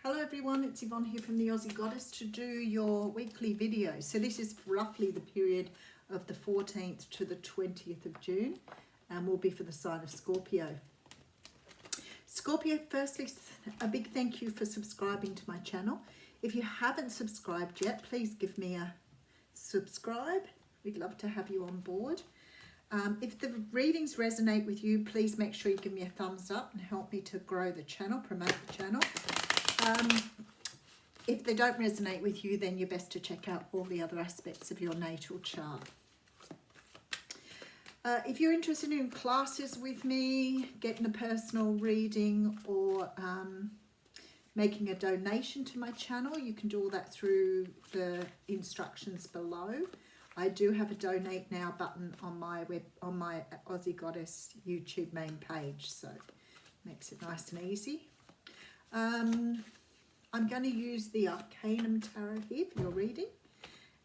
Hello everyone, it's Yvonne here from the Aussie Goddess to do your weekly video. So this is roughly the period of the 14th to the 20th of June and will be for the sign of Scorpio. Scorpio, firstly, a big thank you for subscribing to my channel. If you haven't subscribed yet, please give me a subscribe. We'd love to have you on board. If the readings resonate with you, please make sure you give me a thumbs up and help me to grow the channel, promote the channel. If they don't resonate with you, then you're best to check out all the other aspects of your natal chart. If you're interested in classes with me, getting a personal reading, or making a donation to my channel, you can do all that through the instructions below. I do have a donate now button on my Aussie Goddess YouTube main page, so makes it nice and easy. I'm going to use the Arcanum Tarot here for your reading.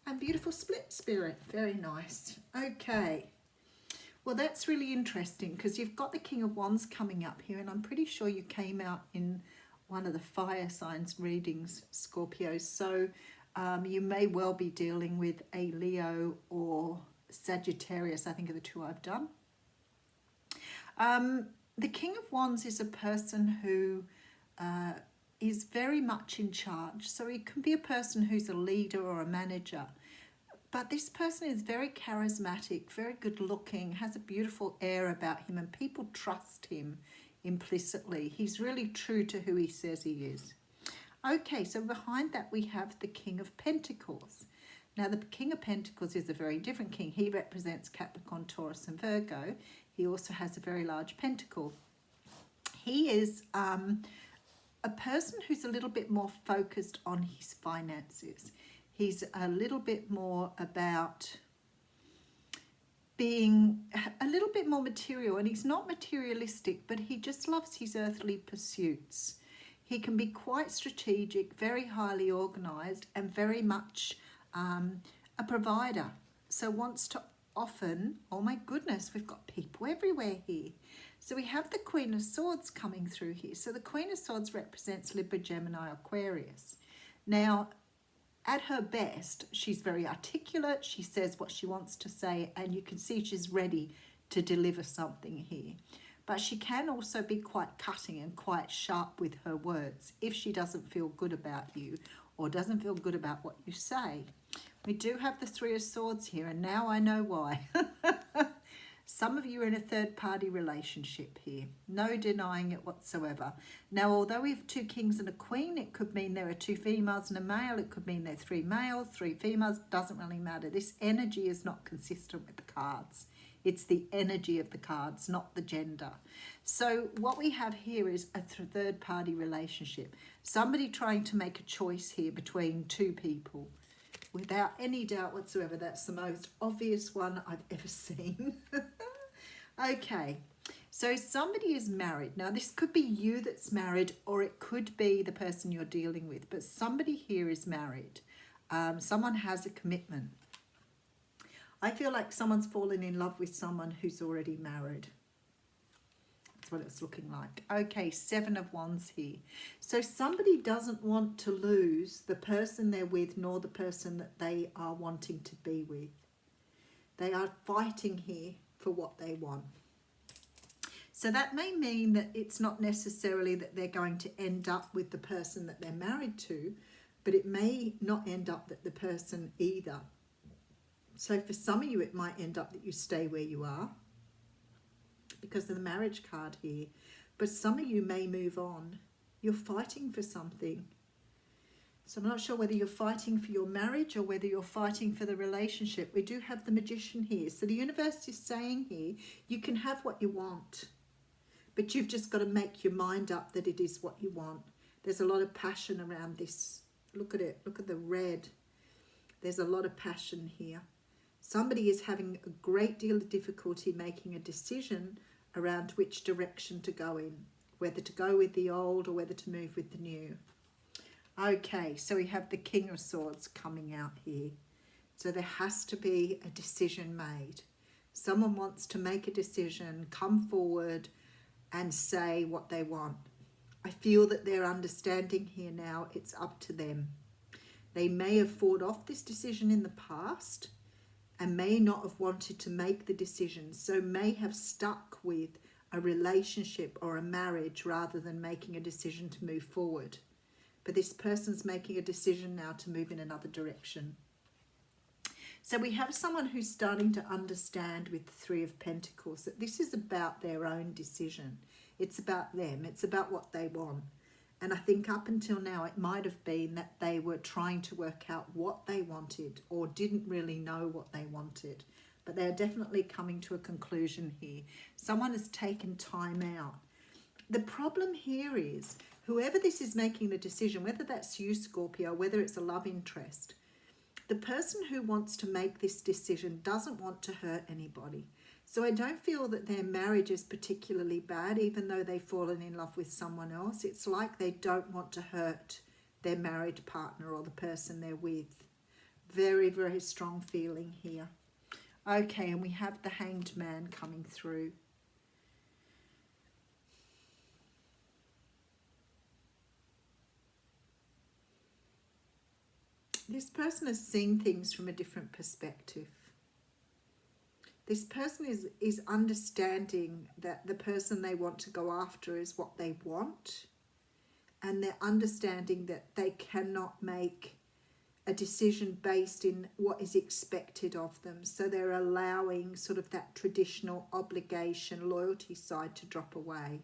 And beautiful split spirit. Very nice. Okay. Well, that's really interesting because you've got the King of Wands coming up here, and I'm pretty sure you came out in one of the fire signs readings, Scorpios. So you may well be dealing with a Leo or Sagittarius, I think are the two I've done. The King of Wands is a person who is very much in charge. So it can be a person who's a leader or a manager. But this person is very charismatic, very good looking, has a beautiful air about him, and people trust him implicitly. He's really true to who he says he is. Okay, so behind that we have the King of Pentacles. Now the King of Pentacles is a very different king. He represents Capricorn, Taurus and Virgo. He also has a very large pentacle. He is a person who's a little bit more focused on his finances. He's a little bit more about being a little bit more material, and he's not materialistic, but he just loves his earthly pursuits. He can be quite strategic, very highly organized, and very much a provider. So wants to often, oh my goodness, we've got people everywhere here. So we have the Queen of Swords coming through here. So the Queen of Swords represents Libra, Gemini, Aquarius. Now, at her best, she's very articulate. She says what she wants to say, and you can see she's ready to deliver something here. But she can also be quite cutting and quite sharp with her words if she doesn't feel good about you or doesn't feel good about what you say. We do have the Three of Swords here, and now I know why. Some of you are in a third-party relationship here. No denying it whatsoever. Now, although we have two kings and a queen, it could mean there are two females and a male. It could mean there are three males, three females. Doesn't really matter. This energy is not consistent with the cards. It's the energy of the cards, not the gender. So what we have here is a third-party relationship. Somebody trying to make a choice here between two people. Without any doubt whatsoever, that's the most obvious one I've ever seen. Okay, so somebody is married. Now, this could be you that's married, or it could be the person you're dealing with, but somebody here is married. Someone has a commitment. I feel like someone's fallen in love with someone who's already married. That's what it's looking like. Okay, Seven of Wands here. So somebody doesn't want to lose the person they're with, nor the person that they are wanting to be with. They are fighting here for what they want. So that may mean that it's not necessarily that they're going to end up with the person that they're married to, but it may not end up that the person either. So for some of you, it might end up that you stay where you are because of the marriage card here. But some of you may move on. You're fighting for something. So I'm not sure whether you're fighting for your marriage or whether you're fighting for the relationship. We do have the Magician here. So the universe is saying here, you can have what you want, but you've just got to make your mind up that it is what you want. There's a lot of passion around this. Look at it. Look at the red. There's a lot of passion here. Somebody is having a great deal of difficulty making a decision around which direction to go in, whether to go with the old or whether to move with the new. Okay, so we have the King of Swords coming out here. So there has to be a decision made. Someone wants to make a decision, come forward and say what they want. I feel that they're understanding here now. It's up to them. They may have fought off this decision in the past and may not have wanted to make the decision, so may have stuck with a relationship or a marriage rather than making a decision to move forward. But this person's making a decision now to move in another direction. So we have someone who's starting to understand with the Three of Pentacles that this is about their own decision. It's about them. It's about what they want. And I think up until now it might have been that they were trying to work out what they wanted or didn't really know what they wanted. But they're definitely coming to a conclusion here. Someone has taken time out. The problem here is whoever this is making the decision, whether that's you, Scorpio, whether it's a love interest, the person who wants to make this decision doesn't want to hurt anybody. So I don't feel that their marriage is particularly bad, even though they've fallen in love with someone else. It's like they don't want to hurt their married partner or the person they're with. Very, very strong feeling here. Okay, and we have the Hanged Man coming through. This person has seen things from a different perspective. This person is understanding that the person they want to go after is what they want. And they're understanding that they cannot make a decision based in what is expected of them. So they're allowing sort of that traditional obligation, loyalty side to drop away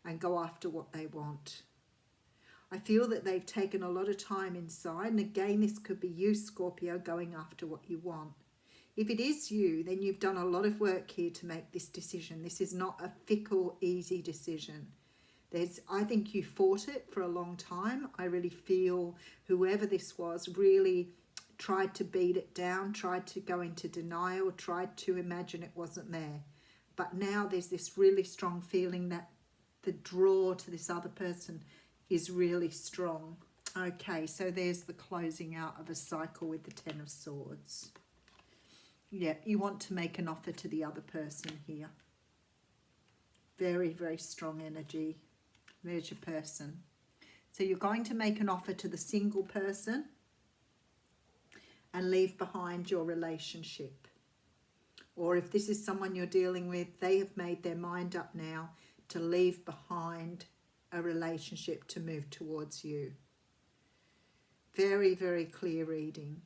and go after what they want. I feel that they've taken a lot of time inside. And again, this could be you, Scorpio, going after what you want. If it is you, then you've done a lot of work here to make this decision. This is not a fickle, easy decision. I think you fought it for a long time. I really feel whoever this was really tried to beat it down, tried to go into denial, tried to imagine it wasn't there. But now there's this really strong feeling that the draw to this other person is really strong. Okay, so there's the closing out of a cycle with the Ten of Swords. Yeah, you want to make an offer to the other person here. Very, very strong energy. There's your person. So you're going to make an offer to the single person and leave behind your relationship. Or if this is someone you're dealing with, they have made their mind up now to leave behind a relationship to move towards you. Very, very clear reading.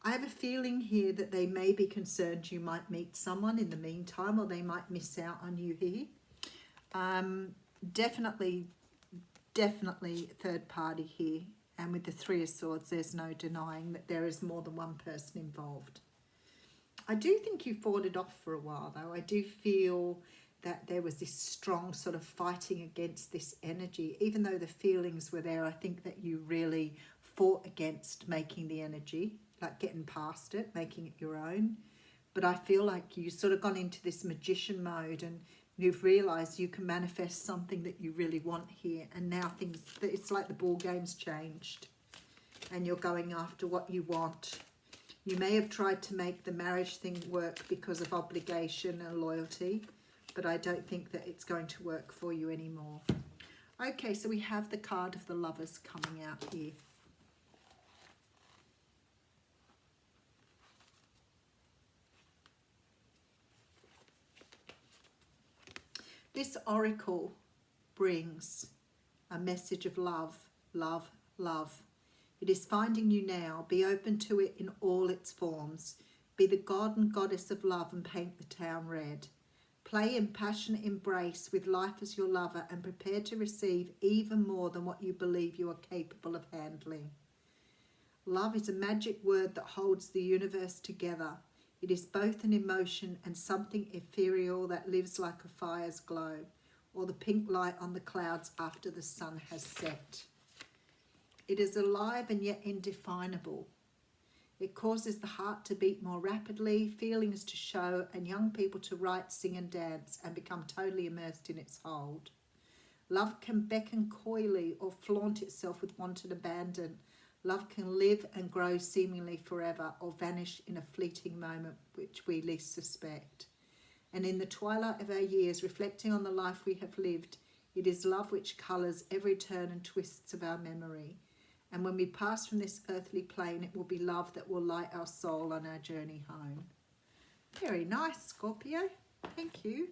I have a feeling here that they may be concerned you might meet someone in the meantime, or they might miss out on you here. Definitely third party here. And with the Three of Swords, there's no denying that there is more than one person involved. I do think you fought it off for a while, though. I do feel that there was this strong sort of fighting against this energy. Even though the feelings were there, I think that you really fought against making the energy, like getting past it, making it your own. But I feel like you sort of gone into this magician mode and you've realised you can manifest something that you really want here. And now it's like the ball game's changed and you're going after what you want. You may have tried to make the marriage thing work because of obligation and loyalty, but I don't think that it's going to work for you anymore. Okay, so we have the card of the Lovers coming out here. This oracle brings a message of love, love, love. It is finding you now. Be open to it in all its forms. Be the god and goddess of love and paint the town red. Play in passionate embrace with life as your lover and prepare to receive even more than what you believe you are capable of handling. Love is a magic word that holds the universe together. It is both an emotion and something ethereal that lives like a fire's glow, or the pink light on the clouds after the sun has set. It is alive and yet indefinable. It causes the heart to beat more rapidly, feelings to show, and young people to write, sing and dance and become totally immersed in its hold. Love can beckon coyly or flaunt itself with wanton abandon. Love can live and grow seemingly forever or vanish in a fleeting moment which we least suspect. And in the twilight of our years, reflecting on the life we have lived, it It is love which colours every turn and twists of our memory. And when we pass from this earthly plane, it will be love that will light our soul on our journey home. Very nice, Scorpio. Thank you.